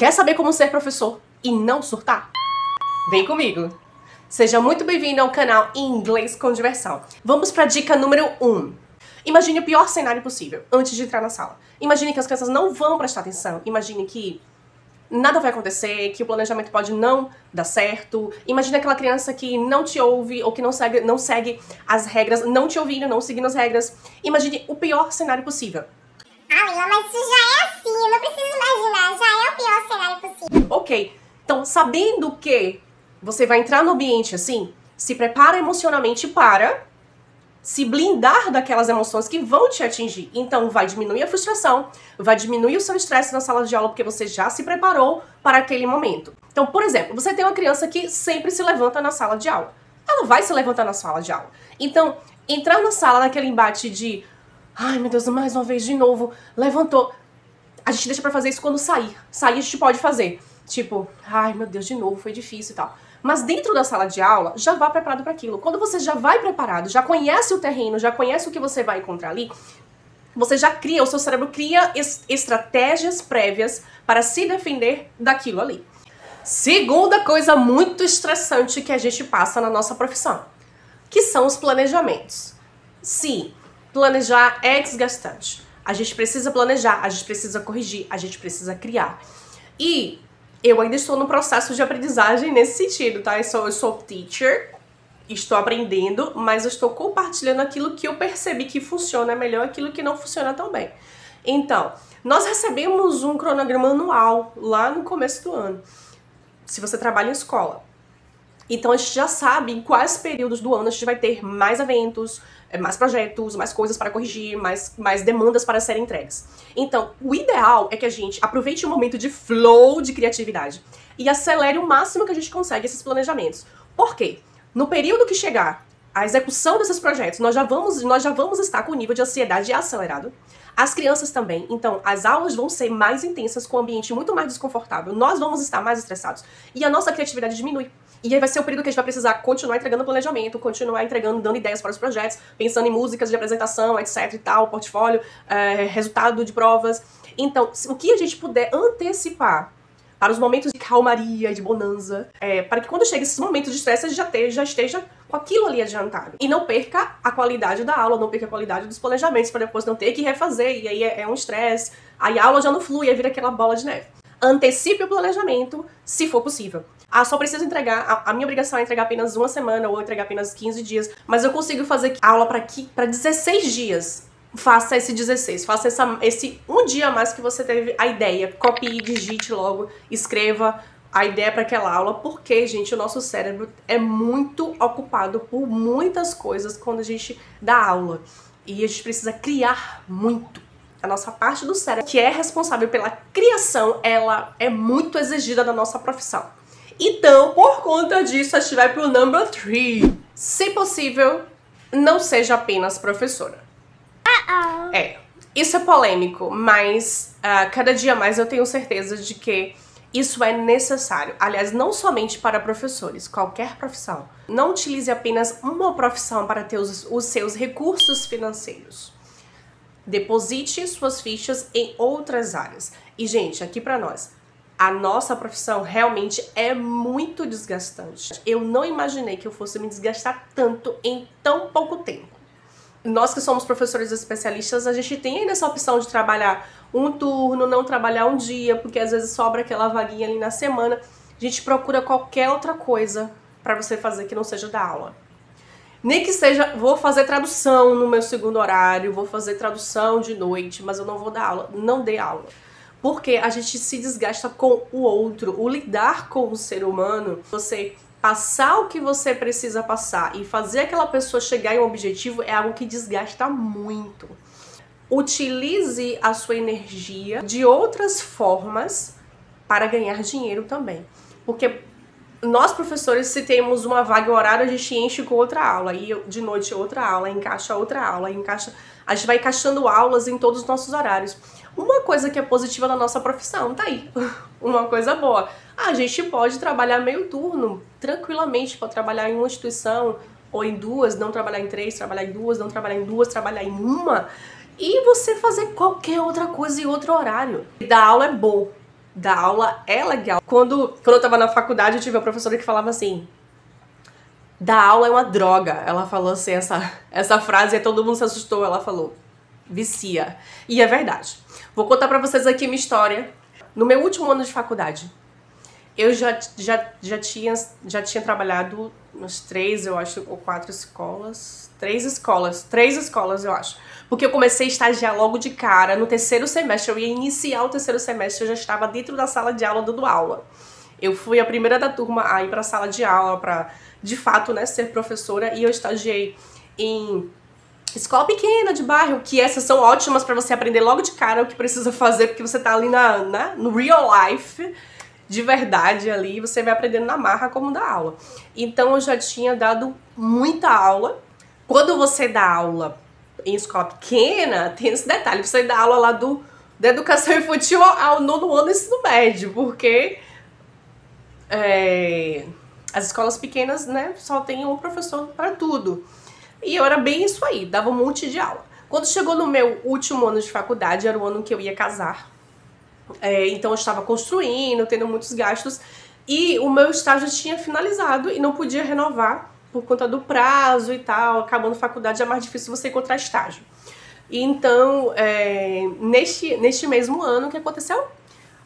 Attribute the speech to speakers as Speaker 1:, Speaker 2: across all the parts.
Speaker 1: Quer saber como ser professor e não surtar? Vem comigo! Seja muito bem-vindo ao canal Inglês com Diversão. Vamos para a dica número 1. Imagine o pior cenário possível antes de entrar na sala. Imagine que as crianças não vão prestar atenção. Imagine que nada vai acontecer, que o planejamento pode não dar certo. Imagine aquela criança que não te ouve ou que não segue as regras, não te ouvindo, não seguindo as regras. Imagine o pior cenário possível.
Speaker 2: Ah, Lila, mas isso já é assim, não precisa imaginar, já é o pior cenário possível.
Speaker 1: Ok, então sabendo que você vai entrar no ambiente assim, se prepara emocionalmente para se blindar daquelas emoções que vão te atingir. Então vai diminuir a frustração, vai diminuir o seu estresse na sala de aula porque você já se preparou para aquele momento. Então, por exemplo, você tem uma criança que sempre se levanta na sala de aula. Ela vai se levantar na sala de aula. Então, entrar na sala naquele embate de ai, meu Deus, mais uma vez de novo, levantou. A gente deixa pra fazer isso quando sair. Sair a gente pode fazer. Tipo, ai, meu Deus, de novo, foi difícil e tal. Mas dentro da sala de aula, já vá preparado para aquilo. Quando você já vai preparado, já conhece o terreno, já conhece o que você vai encontrar ali, você já cria, o seu cérebro cria estratégias prévias para se defender daquilo ali. Segunda coisa muito estressante que a gente passa na nossa profissão, que são os planejamentos. Sim, planejar é desgastante. A gente precisa planejar, a gente precisa corrigir, a gente precisa criar. E eu ainda estou no processo de aprendizagem nesse sentido, tá? Eu sou teacher, estou aprendendo, mas eu estou compartilhando aquilo que eu percebi que funciona melhor, aquilo que não funciona tão bem. Então, nós recebemos um cronograma anual lá no começo do ano, se você trabalha em escola. Então a gente já sabe em quais períodos do ano a gente vai ter mais eventos, mais projetos, mais coisas para corrigir, mais demandas para serem entregues. Então, o ideal é que a gente aproveite o momento de flow de criatividade e acelere o máximo que a gente consegue esses planejamentos. Por quê? No período que chegar a execução desses projetos, nós já vamos estar com o nível de ansiedade acelerado. As crianças também. Então, as aulas vão ser mais intensas, com o ambiente muito mais desconfortável. Nós vamos estar mais estressados. E a nossa criatividade diminui. E aí vai ser o período que a gente vai precisar continuar entregando planejamento, continuar entregando, dando ideias para os projetos, pensando em músicas de apresentação, etc e tal, portfólio, resultado de provas. Então, o que a gente puder antecipar para os momentos de calmaria, de bonança, para que quando chegue esses momentos de estresse, a gente já esteja com aquilo ali adiantado. E não perca a qualidade da aula, não perca a qualidade dos planejamentos, para depois não ter que refazer, e aí é um estresse, aí a aula já não flui, aí vira aquela bola de neve. Antecipe o planejamento, se for possível. Ah, só preciso entregar, a minha obrigação é entregar apenas uma semana, ou entregar apenas 15 dias, mas eu consigo fazer a aula para 16 dias. Faça esse 16, faça esse um dia a mais que você teve a ideia. Copie, digite logo, escreva a ideia para aquela aula, porque, gente, o nosso cérebro é muito ocupado por muitas coisas quando a gente dá aula. E a gente precisa criar muito. A nossa parte do cérebro, que é responsável pela criação, ela é muito exigida da nossa profissão. Então, por conta disso, a gente vai pro number 3. Se possível, não seja apenas professora. Isso é polêmico, mas cada dia mais eu tenho certeza de que isso é necessário. Aliás, não somente para professores, qualquer profissão. Não utilize apenas uma profissão para ter os seus recursos financeiros. Deposite suas fichas em outras áreas. E, gente, aqui pra nós, a nossa profissão realmente é muito desgastante. Eu não imaginei que eu fosse me desgastar tanto em tão pouco tempo. Nós que somos professores especialistas, a gente tem ainda essa opção de trabalhar um turno, não trabalhar um dia, porque às vezes sobra aquela vaguinha ali na semana. A gente procura qualquer outra coisa para você fazer que não seja da aula. Nem que seja, vou fazer tradução no meu segundo horário, vou fazer tradução de noite, mas eu não vou dar aula. Não dê aula. Porque a gente se desgasta com o outro. O lidar com o ser humano, você passar o que você precisa passar e fazer aquela pessoa chegar em um objetivo é algo que desgasta muito. Utilize a sua energia de outras formas para ganhar dinheiro também. Porque nós, professores, se temos uma vaga em horário, a gente enche com outra aula. E de noite outra aula, encaixa outra aula, a gente vai encaixando aulas em todos os nossos horários. Uma coisa que é positiva na nossa profissão, tá aí. Uma coisa boa. A gente pode trabalhar meio turno, tranquilamente, pode trabalhar em uma instituição ou em duas, não trabalhar em três, trabalhar em duas, não trabalhar em duas, trabalhar em uma. E você fazer qualquer outra coisa em outro horário. Dar aula é bom. dar aula é legal. Quando eu tava na faculdade, eu tive uma professora que falava assim: dar aula é uma droga. Ela falou assim, essa frase, e todo mundo se assustou. Ela falou: vicia. E é verdade. Vou contar pra vocês aqui minha história. No meu último ano de faculdade, eu já tinha trabalhado umas 3, eu acho, ou 4 escolas. 3 escolas, eu acho. Porque eu comecei a estagiar logo de cara, no terceiro semestre. Eu ia iniciar o terceiro semestre, eu já estava dentro da sala de aula dando aula. Eu fui a primeira da turma a ir pra sala de aula, pra, de fato, né, ser professora. E eu estagiei em escola pequena de bairro, que essas são ótimas pra você aprender logo de cara o que precisa fazer, porque você tá ali no real life, de verdade ali, você vai aprendendo na marra como dar aula. Então eu já tinha dado muita aula. Quando você dá aula em escola pequena, tem esse detalhe, você dá aula lá da educação infantil ao 9º ano do ensino médio, porque as escolas pequenas, né, só tem um professor para tudo. E eu era bem isso aí, dava um monte de aula. Quando chegou no meu último ano de faculdade, era o ano que eu ia casar. Então eu estava construindo, tendo muitos gastos. E o meu estágio tinha finalizado e não podia renovar por conta do prazo e tal. Acabando a faculdade é mais difícil você encontrar estágio. Então, neste mesmo ano, o que aconteceu?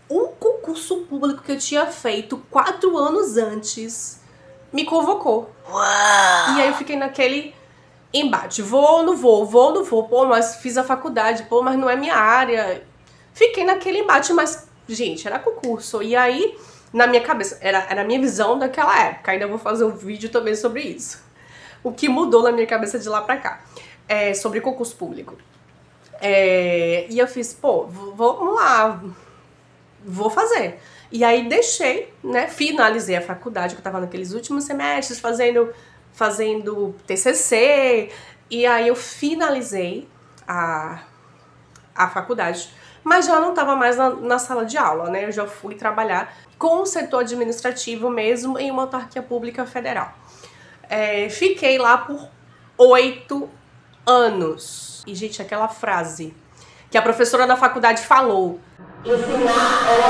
Speaker 1: Um concurso público que eu tinha feito 4 anos antes me convocou. Uau. E aí eu fiquei naquele embate, vou ou não vou, pô, mas fiz a faculdade, pô, mas não é minha área. Fiquei naquele embate, mas, gente, era concurso. E aí, na minha cabeça, era a minha visão daquela época. Ainda vou fazer um vídeo também sobre isso. O que mudou na minha cabeça de lá pra cá. Sobre concurso público. E eu fiz, pô, vamos lá, vou fazer. E aí deixei, né, finalizei a faculdade, que eu tava naqueles últimos semestres, fazendo TCC, e aí eu finalizei a faculdade, mas já não estava mais na sala de aula, né? Eu já fui trabalhar com o setor administrativo mesmo em uma autarquia pública federal. Fiquei lá por 8 anos. E, gente, aquela frase que a professora da faculdade falou: ensinar é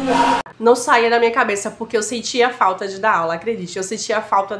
Speaker 1: agora, não saía da minha cabeça, porque eu sentia a falta de dar aula, acredite. Eu sentia a falta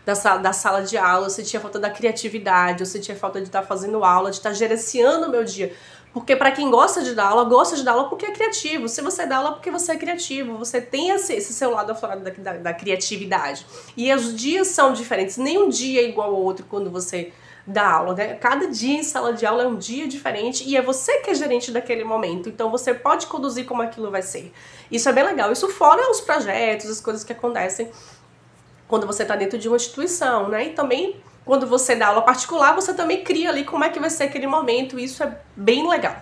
Speaker 1: da sala de aula, eu sentia a falta da criatividade, eu sentia a falta de estar fazendo aula, de estar gerenciando o meu dia. Porque pra quem gosta de dar aula porque é criativo. Se você dá aula, porque você é criativo. Você tem esse seu lado aflorado da criatividade. E os dias são diferentes. Nenhum dia é igual ao outro quando você dá aula, né? Cada dia em sala de aula é um dia diferente e é você que é gerente daquele momento. Então você pode conduzir como aquilo vai ser. Isso é bem legal. Isso fora os projetos, as coisas que acontecem quando você tá dentro de uma instituição, né? E também quando você dá aula particular, você também cria ali como é que vai ser aquele momento. E isso é bem legal.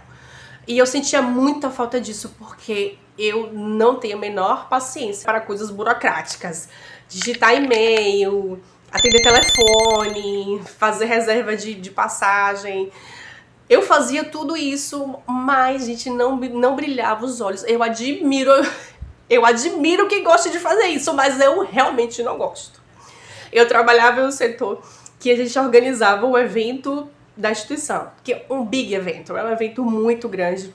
Speaker 1: E eu sentia muita falta disso, porque eu não tenho a menor paciência para coisas burocráticas. Digitar e-mail, atender telefone, fazer reserva de passagem. Eu fazia tudo isso, mas, gente, não brilhava os olhos. Eu admiro quem gosta de fazer isso, mas eu realmente não gosto. Eu trabalhava em um setor que a gente organizava o evento da instituição, que é um big evento, é um evento muito grande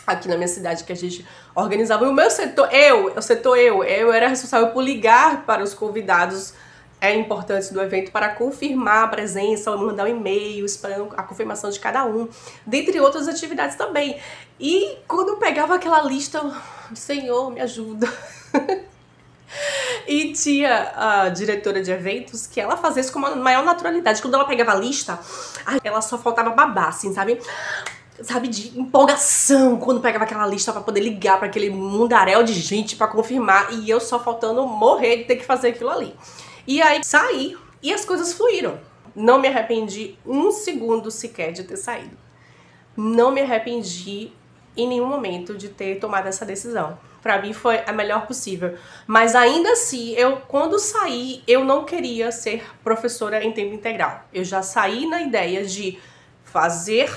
Speaker 1: aqui na minha cidade que a gente organizava. E o meu setor, eu era responsável por ligar para os convidados importantes do evento para confirmar a presença, mandar um e-mail esperando a confirmação de cada um, dentre outras atividades também. E quando eu pegava aquela lista, Senhor, me ajuda. E tinha a diretora de eventos que ela fazia isso com uma maior naturalidade. Quando ela pegava a lista, ela só faltava babar, assim, sabe, de empolgação quando pegava aquela lista pra poder ligar pra aquele mundaréu de gente pra confirmar. E eu só faltando morrer de ter que fazer aquilo ali. E aí saí e as coisas fluíram. Não me arrependi um segundo sequer de ter saído. Não me arrependi em nenhum momento de ter tomado essa decisão. Pra mim foi a melhor possível. Mas ainda assim, quando saí, eu não queria ser professora em tempo integral. Eu já saí na ideia de fazer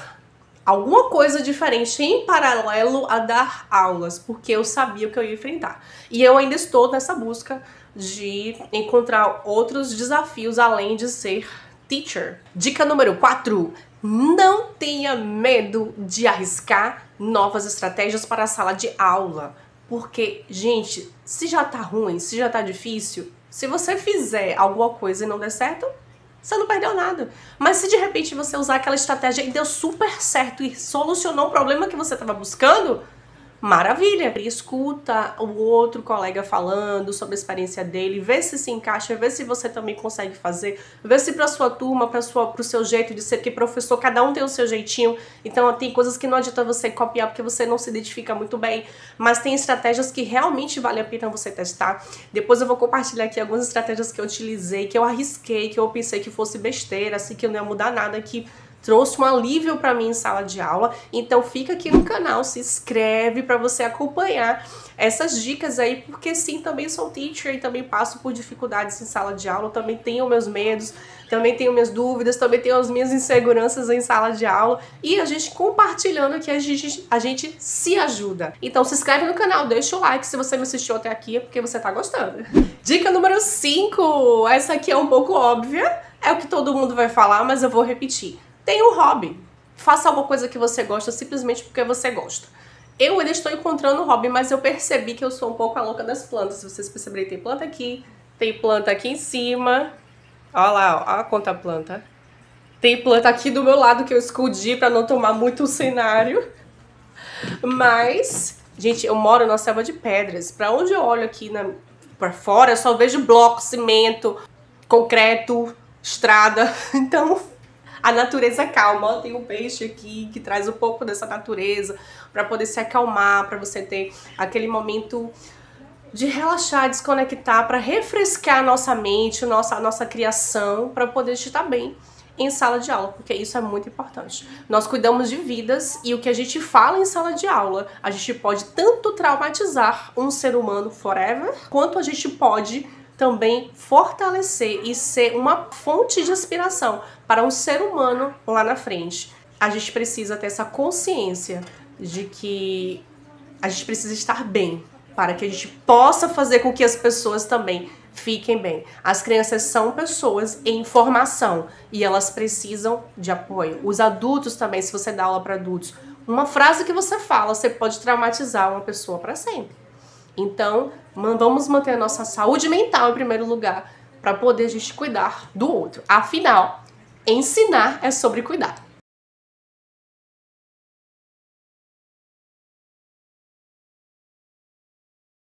Speaker 1: alguma coisa diferente em paralelo a dar aulas, porque eu sabia o que eu ia enfrentar. E eu ainda estou nessa busca de encontrar outros desafios além de ser teacher. Dica número 4. Não tenha medo de arriscar novas estratégias para a sala de aula. Porque, gente, se já tá ruim, se já tá difícil, se você fizer alguma coisa e não der certo, você não perdeu nada. Mas se de repente você usar aquela estratégia e deu super certo e solucionou o problema que você estava buscando, maravilha! Escuta o outro colega falando sobre a experiência dele, vê se encaixa, vê se você também consegue fazer, vê se para sua turma, para o seu jeito de ser, porque professor, cada um tem o seu jeitinho, então tem coisas que não adianta você copiar porque você não se identifica muito bem, mas tem estratégias que realmente vale a pena você testar. Depois eu vou compartilhar aqui algumas estratégias que eu utilizei, que eu arrisquei, que eu pensei que fosse besteira, assim, que não ia mudar nada, que trouxe um alívio para mim em sala de aula. Então fica aqui no canal, se inscreve para você acompanhar essas dicas aí, porque sim, também sou teacher e também passo por dificuldades em sala de aula, também tenho meus medos, também tenho minhas dúvidas, também tenho as minhas inseguranças em sala de aula, e a gente compartilhando aqui, a gente se ajuda. Então se inscreve no canal, deixa o like se você me assistiu até aqui, é porque você tá gostando. Dica número 5, essa aqui é um pouco óbvia, é o que todo mundo vai falar, mas eu vou repetir. Tenha um hobby. Faça alguma coisa que você gosta simplesmente porque você gosta. Eu ainda estou encontrando um hobby, mas eu percebi que eu sou um pouco a louca das plantas. Se vocês perceberem, tem planta aqui em cima. Olha lá, olha quanta planta. Tem planta aqui do meu lado que eu escondi para não tomar muito o cenário. Mas, gente, eu moro na selva de pedras. Para onde eu olho aqui para fora, eu só vejo bloco, cimento, concreto, estrada. Então a natureza calma, ó, tem um peixe aqui que traz um pouco dessa natureza para poder se acalmar, para você ter aquele momento de relaxar, desconectar, para refrescar a nossa mente, a nossa criação, para poder estar bem em sala de aula, porque isso é muito importante. Nós cuidamos de vidas e o que a gente fala em sala de aula, a gente pode tanto traumatizar um ser humano forever, quanto a gente pode também fortalecer e ser uma fonte de inspiração para um ser humano lá na frente. A gente precisa ter essa consciência de que a gente precisa estar bem para que a gente possa fazer com que as pessoas também fiquem bem. As crianças são pessoas em formação e elas precisam de apoio. Os adultos também, se você dá aula para adultos, uma frase que você fala, você pode traumatizar uma pessoa para sempre. Então, vamos manter a nossa saúde mental em primeiro lugar para poder a gente cuidar do outro. Afinal, ensinar é sobre cuidar.